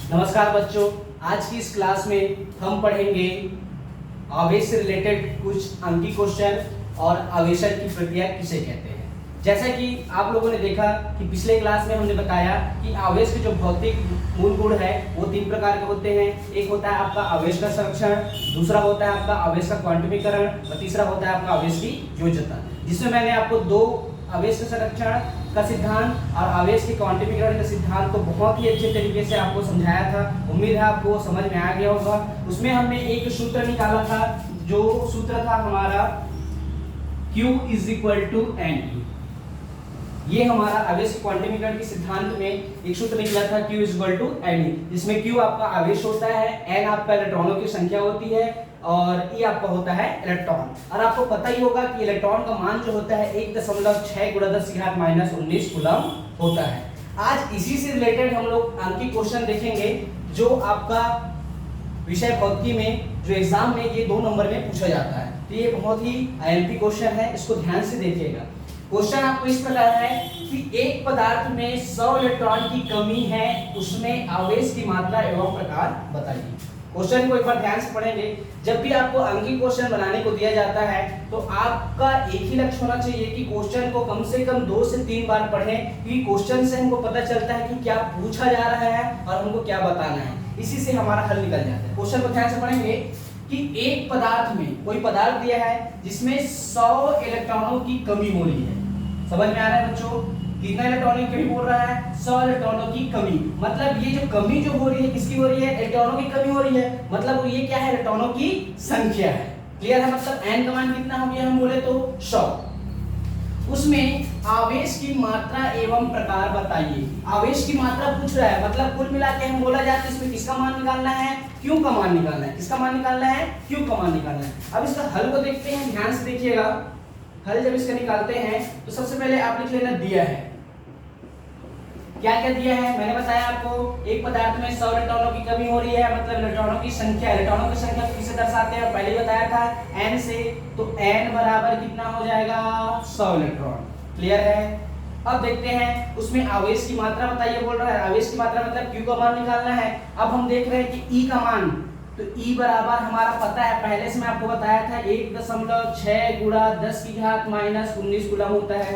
नमस्कार बच्चों, आज की इस क्लास में हम पढ़ेंगे आवेश से रिलेटेड कुछ अंकी क्वेश्चन और आवेशन की प्रक्रिया किसे कहते हैं। जैसा कि आप लोगों ने देखा कि पिछले क्लास में हमने बताया कि आवेश के जो भौतिक मूल गुण है वो तीन प्रकार के होते हैं। एक होता है आपका आवेश का संरक्षण, दूसरा होता है आपका आवेश का क्वांटमीकरण और तीसरा होता है आपका आवेश की योज्यता, जिसमें मैंने आपको दो आवेश के संरक्षण का सिद्धांत और आवेश के क्वांटमीकरण का सिद्धांत को बहुत ही अच्छे तरीके से आपको समझाया था। उम्मीद है आपको समझ में आ गया होगा। उसमें हमने एक सूत्र निकाला था, जो सूत्र था हमारा Q = N। ये हमारा आवेश के क्वांटमीकरण के सिद्धांत में एक सूत्र निकला था Q = N, जिसमें Q आपका आवेश होता है, N आपका इलेक्ट्रॉनों की संख्या होती है और E आपका होता है इलेक्ट्रॉन। और आपको पता ही होगा कि इलेक्ट्रॉन का मान जो होता है 1.6 × 10⁻⁻⁹ कूलम होता है। आज इसी से रिलेटेड हम लोग अंकी क्वेश्चन देखेंगे, जो आपका विषय भौतिकी में जो एग्जाम में ये 2 नंबर में पूछा जाता है। तो ये बहुत ही आईएमपी क्वेश्चन है, इसको ध्यान से देखिएगा। क्वेश्चन आपको इस प्रकार है कि एक पदार्थ में 100 इलेक्ट्रॉन की कमी है, उसमें आवेश की मात्रा एवं प्रकार बताइए। क्वेश्चन को एक बार ध्यान से पढ़ेंगे। जब भी आपको अंकी क्वेश्चन बनाने को दिया जाता है तो आपका एक ही लक्ष्य होना चाहिए कि क्वेश्चन को कम से कम 2 से 3 बार पढ़ें, क्योंकि क्वेश्चन से हमको पता चलता है कि क्या पूछा जा रहा है और हमको क्या बताना है। इसी से हमारा हल निकल जाता है। क्वेश्चन को ध्यान से पढ़ेंगे कि एक पदार्थ में कोई पदार्थ दिया है जिसमें 100 इलेक्ट्रॉनों की कमी हो रही है। समझ में आ रहा है बच्चों? कितना इलेक्ट्रॉनों की कमी बोल रहा है? 100 इलेक्ट्रॉनों की कमी। मतलब ये जो कमी जो हो रही है किसकी हो रही है? इलेक्ट्रॉनों की कमी हो रही है। मतलब ये क्या है? इलेक्ट्रॉनों की संख्या है। क्लियर है? मतलब n का मान कितना हो गया? हम बोले तो 100। उसमें आवेश की मात्रा एवं प्रकार बताइए। आवेश की मात्रा पूछ रहा है, मतलब कुल मिला के हम बोला जाए तो इसमें किसका मान निकालना है? Q का मान निकालना है। किसका मान निकालना है? Q का मान निकालना है। अब इसका हल को देखते हैं, ध्यान से देखिएगा। हल जब इसका निकालते हैं तो सबसे पहले आप लिख लेना दिया है। क्या क्या दिया है? मैंने बताया आपको एक पदार्थ में 100 इलेक्ट्रॉनों की कमी हो रही है, मतलब इलेक्ट्रॉनों की संख्या। इलेक्ट्रॉनों की संख्या को किससे दर्शाते हैं? पहले ही बताया था n से। तो n बराबर कितना हो जाएगा? 100 इलेक्ट्रॉन। क्लियर है? अब देखते हैं उसमें आवेश की मात्रा बताइए बोल रहा है। आवेश की मात्रा मतलब Q का मान निकालना है। अब हम देख रहे हैं कि E का मान, तो E बराबर हमारा पता है, पहले से मैं आपको बताया था 1.6 × 10⁻⁻⁹ कूलम होता है।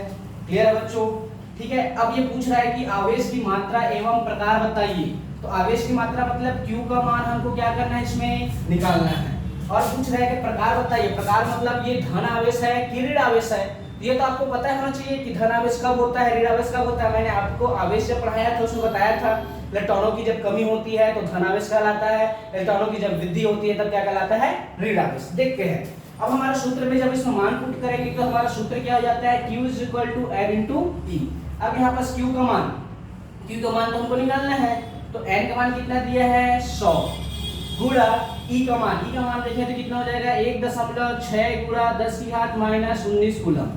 क्लियर है बच्चों? ठीक है। अब ये पूछ रहा है कि आवेश की मात्रा एवं प्रकार बताइए। तो आवेश की मात्रा मतलब Q का मान हमको क्या करना है? इसमें निकालना है। और पूछ रहा है कि प्रकार बताइए। प्रकार मतलब ये धन आवेश है कि ऋण आवेश है? ये तो आपको पता होना चाहिए कि धन आवेश कब होता है, ऋण आवेश कब होता है। मैंने आपको आवेश जब पढ़ाया था उसमें बताया था इलेक्ट्रॉनों की जब कमी होती है तो धन आवेश कहलाता है, इलेक्ट्रॉनों की जब वृद्धि होती है तब क्या कहलाता है? ऋण आवेश। देखते हैं अब हमारा सूत्र में जब इसमें मान पुट करेंगे तो हमारा सूत्र क्या हो जाता है? Q = N × E। अब यहाँ पास Q का मान तो हमको निकालना है। तो N का मान कितना दिया है? 100 गुणा E का मान देखें तो कितना हो जाएगा? 1.6 × 10⁻⁻⁹ कूलम।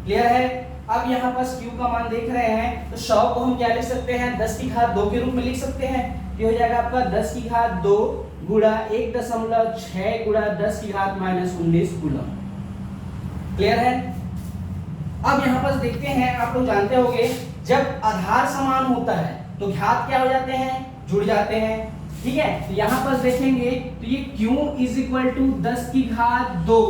क्लियर है? अब यहाँ पास Q का मान देख रहे हैं तो 100 को हम क्या लिख सकते हैं? 10⁻2 के रूप में लिख सकते हैं। ये हो जाएगा आपका 10⁻2 गुणा 1.6 × 10⁻⁻⁹ कूलम। क्लियर है? अब यहाँ पास देखते हैं, आप लोग जानते होंगे जब आधार समान होता है तो घात क्या हो जाते हैं? जुड़ जाते हैं। ठीक है? तो यहाँ पास देखेंगे तो ये Q = 10⁻2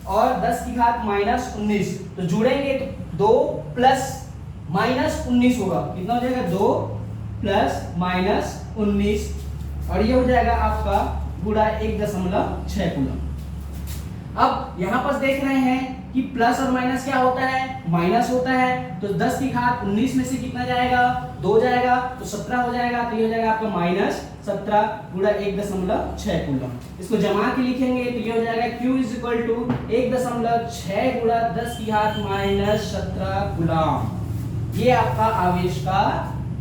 और 10⁻⁻⁹ तो जुड़ेंगे तो 2 + -19 होगा। कितना हो जाएगा? 2 + -19 और ये हो जाएगा आपका गुणा 1.6 कूलम। अब यहाँ पर देख रहे हैं कि प्लस और माइनस क्या होता है? माइनस होता है। तो 10⁻19 में से कितना जाएगा? 2 जाएगा तो 17 हो जाएगा। तो ये हो जाएगा आपका -17 गुणा 1.6 कूलम। इसको जमा के लिखेंगे तो ये हो जाएगा Q = 1.6 गुणा 10⁻⁻17 कूलम। ये आपका आवेश का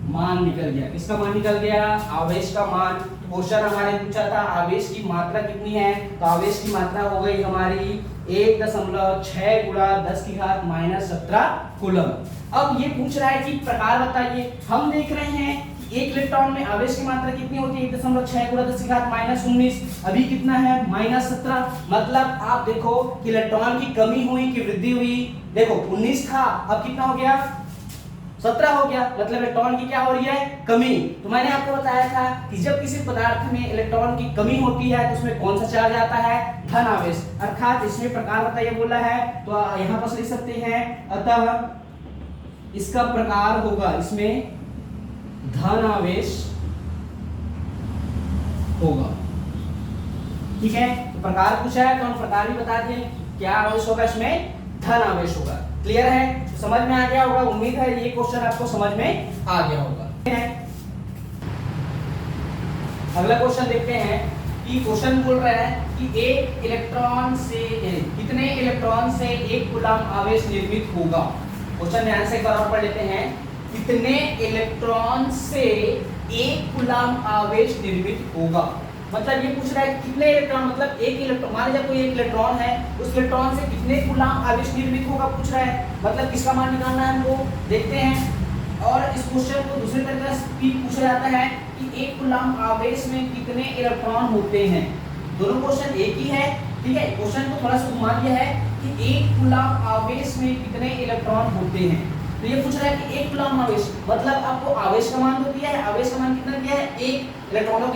मान निकल गया। किसका मान निकल गया? आवेश का मान। क्वेश्चन हमारे पूछा था आवेश की मात्रा कितनी है, तो आवेश की मात्रा हो गई हमारी 1.6 गुणा 10⁻⁻17 कूलम। अब ये पूछ रहा है कि प्रकार बताइए। हम देख रहे हैं कि एक इलेक्ट्रॉन में आवेश की मात्रा कितनी होती है? 1.6 गुणा 10⁻⁻19। अभी कितना है? -17। मतलब आप देखो कि इलेक्ट्रॉन की कमी हुई कि वृद्धि हुई? देखो 19 था, अब कितना हो गया? 17 हो गया, मतलब इलेक्ट्रॉन की क्या हो रही है, कमी। तो मैंने आपको बताया था कि जब किसी पदार्थ में इलेक्ट्रॉन की कमी होती है तो उसमें कौन सा चार्ज आता है, धन आवेश। अर्थात इसमें प्रकार बताइए बोला है, तो यहाँ पर लिख सकते हैं, अतः इसका प्रकार होगा, इसमें धन आवेश होगा। ठीक है, तो प्रकार पूछा है तो हम प्रकार भी बता दें, क्या आवेश होगा, इसमें धन आवेश होगा। क्लियर है, तो समझ में आ गया होगा, उम्मीद है ये क्वेश्चन आपको समझ में आ गया होगा। अगला क्वेश्चन देखते हैं कि क्वेश्चन बोल रहा है कि एक इलेक्ट्रॉन से कितने इलेक्ट्रॉन से एक कूलम आवेश निर्मित होगा। क्वेश्चन ध्यान से एक बार और पढ़ लेते हैं, कितने इलेक्ट्रॉन से एक कूलम आवेश निर्मित होगा। मतलब ये पूछ रहा है कितने इलेक्ट्रॉन, मतलब एक इलेक्ट्रॉन, मान लीजिए कोई एक इलेक्ट्रॉन है, उस इलेक्ट्रॉन से कितने कूलम आवेश निर्मित होगा पूछ रहा है, मतलब किसका मान निकालना है हमको, देखते हैं। और इस क्वेश्चन को दूसरे तरीके से भी पूछा जाता है कि एक कूलम आवेश में कितने इलेक्ट्रॉन होते हैं। दोनों क्वेश्चन एक ही है, ठीक है। क्वेश्चन को थोड़ा सा घुमा दिया है कि एक कूलम आवेश में कितने इलेक्ट्रॉन होते हैं। तो ये पूछ रहा है कि एक कूलम आवेश, मतलब आपको आवेश का मान तो दिया है, आवेश का मान कितना दिया है, एक। इलेक्ट्रॉनों का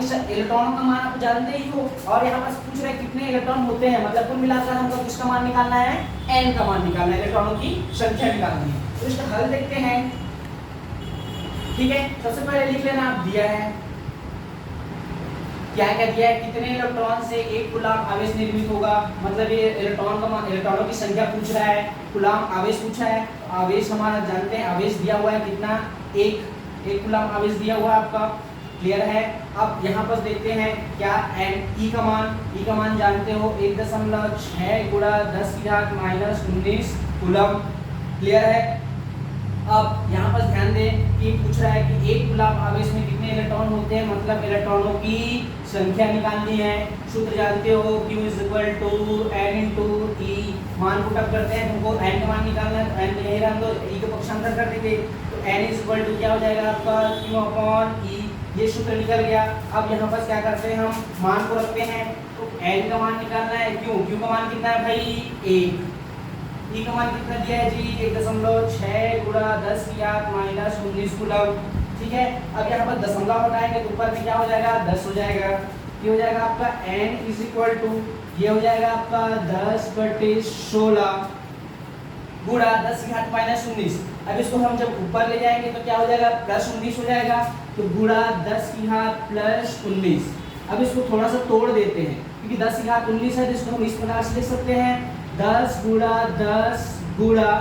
मान आप जानते ही हो, और यहाँ पर पूछ रहे हैं कितने इलेक्ट्रॉन होते हैं, मतलब कुल मिलाकर हमको किसका मान निकालना है, n का मान निकालना है, इलेक्ट्रॉनों की संख्या निकालनी है। तो इसका हल देखते हैं। ठीक है, सबसे पहले लिख लेना, आप दिया है क्या क्या दिया है, कितने इलेक्ट्रॉन से एक कूलम आवेश निर्मित होगा, मतलब ये इलेक्ट्रॉन का मान, इलेक्ट्रॉनों की संख्या पूछ रहा है, कूलम आवेश पूछा है। आवेश हमारा जानते हैं, आवेश दिया हुआ है कितना, एक कूलम आवेश दिया हुआ है आपका। क्लियर है। अब यहाँ पर देखते हैं क्या ई का मान जानते हो, 1.6 गुणा 10 की घात -19 कूलम। क्लियर है। अब यहाँ पर ध्यान दें कि पूछ रहा है कि एक कूलम आवेश में कितने इलेक्ट्रॉन होते हैं, मतलब इलेक्ट्रॉनों की संख्या निकालनी है। सूत्र जानते हो, Q = N × E। मान पुटअप करते हैं, तुमको n का मान निकालना है, तो n यही रहा तो E के पक्षांतर कर देंगे, तो n = क्या हो जाएगा आपका, Q/E। ये सूत्र निकल गया। अब यहाँ पर क्या करते हैं, हम मान को रखते हैं, तो n का मान निकालना है, Q का मान कितना है भाई, 1। ई का मान कितना दिया है जी, 1.6 गुणा 10 की घात -19 कूलम। ठीक है। अब यहाँ पर दशमलव हटाएंगे तो ऊपर में क्या हो जाएगा, 10 हो जाएगा। ये हो जाएगा आपका n = ये हो जाएगा आपका 10/16 गुणा 10 की घात -19। अब इसको हम जब ऊपर ले जाएंगे तो क्या हो जाएगा, +19 हो जाएगा, तो गुणा 10 की घात +19। अब इसको थोड़ा सा तोड़ देते हैं, क्योंकि 10 की घात 19 है, जिसको हम इस प्रकार से लिख सकते हैं, 10 गुणा 10 गुणा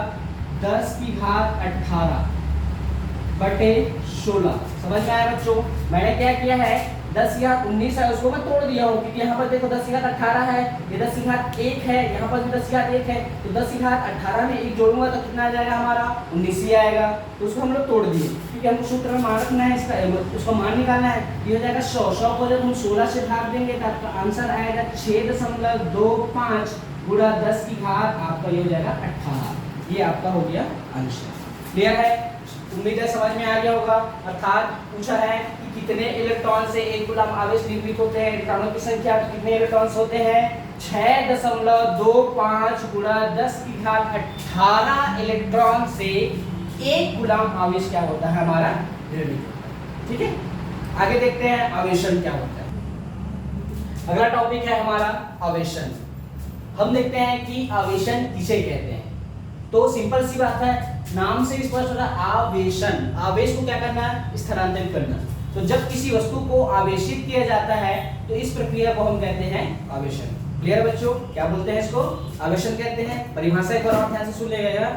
10 की घात 18/16। समझ में आया बच्चों। मैंने क्या किया है, 10 की घात 19 है, उसको मैं तोड़ दिया हूँ, क्योंकि यहाँ पर देखो 10 की घात 18 है, ये 10 की घात 1 है, यहाँ पर भी 10 की घात 1 है, तो 10 की घात 18 में 1 जोड़ूंगा तो कितना आ जाएगा हमारा, 19 ही आएगा। तो उसको हम लोग तोड़ दिए, क्योंकि हमको सूत्र में मान रखना है, इसका उसको मान निकालना है। ये हो जाएगा 100 को जब हम 16 से भाग देंगे तो आपका आंसर आएगा 6.25 गुणा 10 की घात आपका ये हो जाएगा 18। ये आपका हो गया आंसर। क्लियर है, उम्मीद है समझ में आ गया होगा। अर्थात पूछा है कि कितने इलेक्ट्रॉन से एक कूलम आवेश निर्मित होते हैं, इलेक्ट्रॉनों की संख्या कितने इलेक्ट्रॉन्स होते हैं, 6.25 गुणा 10 की घात 18 इलेक्ट्रॉन से एक कूलम आवेश क्या होता है हमारा, निर्मित होता है। ठीक है, आगे देखते हैं आवेशन क्या होता है। अगला टॉपिक है हमारा आवेशन। हम देखते हैं कि आवेशन किसे कहते हैं। तो सिंपल सी बात है, नाम से स्पष्ट हो रहा है, आवेशन। आवेश को क्या करना है, स्थानांतरित करना। तो जब किसी वस्तु को आवेशित किया जाता है तो इस प्रक्रिया को हम कहते हैं आवेशन। क्लियर बच्चों, क्या बोलते हैं इसको, आवेशन कहते हैं। परिभाषा एक बार और ध्यान से सुन लीजिएगा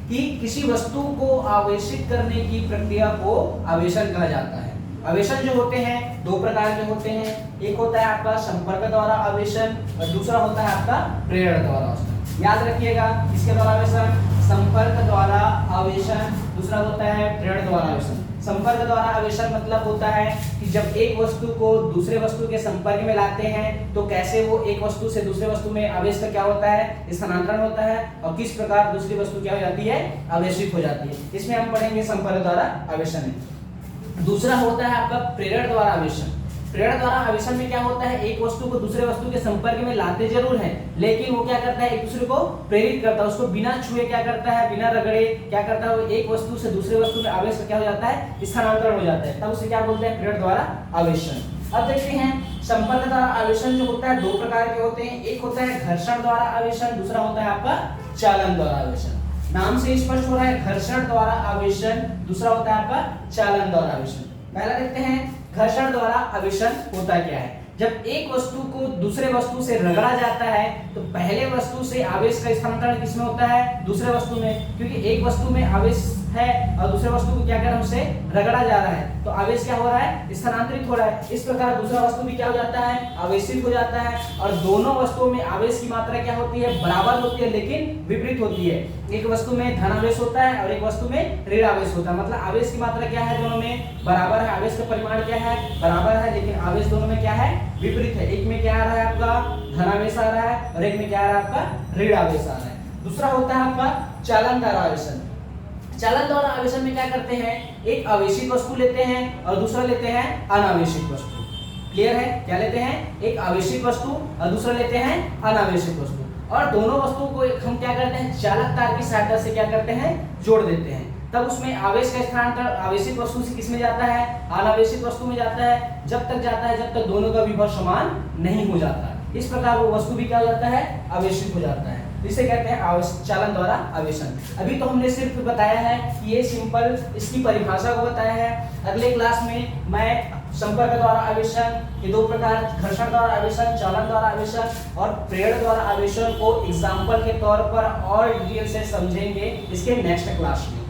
कि किसी वस्तु को आवेशित करने की प्रक्रिया को आवेशन कहा जाता है। आवेशन जो होते हैं दो प्रकार के होते हैं, एक होता है आपका संपर्क द्वारा आवेशन और दूसरा होता है आपका प्रेरण द्वारा आवेशन। याद रखिएगा, किसके द्वारा आवेशन, संपर्क द्वारा आवेशन, दूसरा होता है प्रेरण द्वारा आवेशन। संपर्क द्वारा आवेशन मतलब होता है कि जब एक वस्तु को दूसरे वस्तु के संपर्क में लाते हैं तो कैसे वो एक वस्तु से दूसरे वस्तु में आवेश का क्या होता है, स्थानांतरण होता है, और किस प्रकार दूसरी वस्तु क्या हो जाती है, आवेशित हो जाती है। इसमें हम पढ़ेंगे संपर्क द्वारा आवेशन है। दूसरा होता है आपका प्रेरण द्वारा आवेशन। प्रेरणा द्वारा आवेशन में क्या होता है, एक वस्तु को दूसरे वस्तु के संपर्क में लाते जरूर है, लेकिन वो क्या करता है, एक दूसरे को प्रेरित करता है, उसको बिना छुए क्या करता है, बिना रगड़े क्या करता है, वो एक वस्तु से दूसरे वस्तु में आवेश क्या हो जाता है, स्थानांतरण हो जाता है, तब उसे क्या बोलते हैं, प्रेरणा द्वारा आवेशन। अब देखते हैं संपर्क द्वारा आवेशन जो होता है दो प्रकार के होते हैं, एक होता है घर्षण द्वारा आवेशन, दूसरा होता है आपका चालन द्वारा आवेशन। नाम से स्पष्ट हो रहा है घर्षण द्वारा आवेशन, दूसरा होता है आपका चालन द्वारा आवेशन। पहला देखते हैं घर्षण द्वारा आवेशन होता क्या है। जब एक वस्तु को दूसरे वस्तु से रगड़ा जाता है तो पहले वस्तु से आवेश का स्थानांतरण किसमें होता है, दूसरे वस्तु में, क्योंकि एक वस्तु में आवेश है और दूसरे वस्तु को क्या कर रहा है, उससे रगड़ा जा रहा है, तो आवेश क्या हो रहा है, स्थानांतरित हो रहा है। इस प्रकार दूसरा वस्तु भी क्या हो जाता है, आवेशित हो जाता है, और दोनों वस्तुओं में आवेश की मात्रा क्या होती है, बराबर होती है, लेकिन विपरीत होती है। एक वस्तु में धन आवेश होता है और एक वस्तु में ऋण आवेश होता है, मतलब आवेश की मात्रा क्या है, दोनों में बराबर है, आवेश का परिमाण क्या है, बराबर है, लेकिन आवेश दोनों में क्या है, विपरीत है। एक में क्या आ रहा है आपका धन आवेश आ रहा है और एक में क्या आ रहा है आपका ऋण आवेश आ रहा है। दूसरा होता है आपका चालन द्वारा आवेशन। चालन द्वारा आवेशन में क्या करते हैं, एक आवेशित वस्तु लेते हैं और दूसरा लेते हैं अनावेशित वस्तु। क्लियर है, क्या लेते हैं, एक आवेशित वस्तु और दूसरा लेते हैं अनावेशित वस्तु, और दोनों वस्तुओं को हम क्या करते हैं, चालक तार की सहायता से क्या करते हैं, जोड़ देते हैं, तब उसमें आवेश का स्थानांतरण आवेशित वस्तु से किसमें जाता है, अनावेशित वस्तु में जाता है, जब तक जाता है जब तक दोनों का विभव समान नहीं हो जाता। इस प्रकार वो वस्तु भी क्या हो जाता है, आवेशित हो जाता है, इसे कहते हैं चालन द्वारा आवेशन। अभी तो हमने सिर्फ बताया है कि ये सिंपल इसकी परिभाषा को बताया है। अगले क्लास में मैं संपर्क द्वारा आवेशन के दो प्रकार, घर्षण द्वारा आवेशन, चालन द्वारा आवेशन और प्रेरणा द्वारा आवेशन को एग्जाम्पल के तौर पर और डिटेल से समझेंगे इसके नेक्स्ट क्लास में।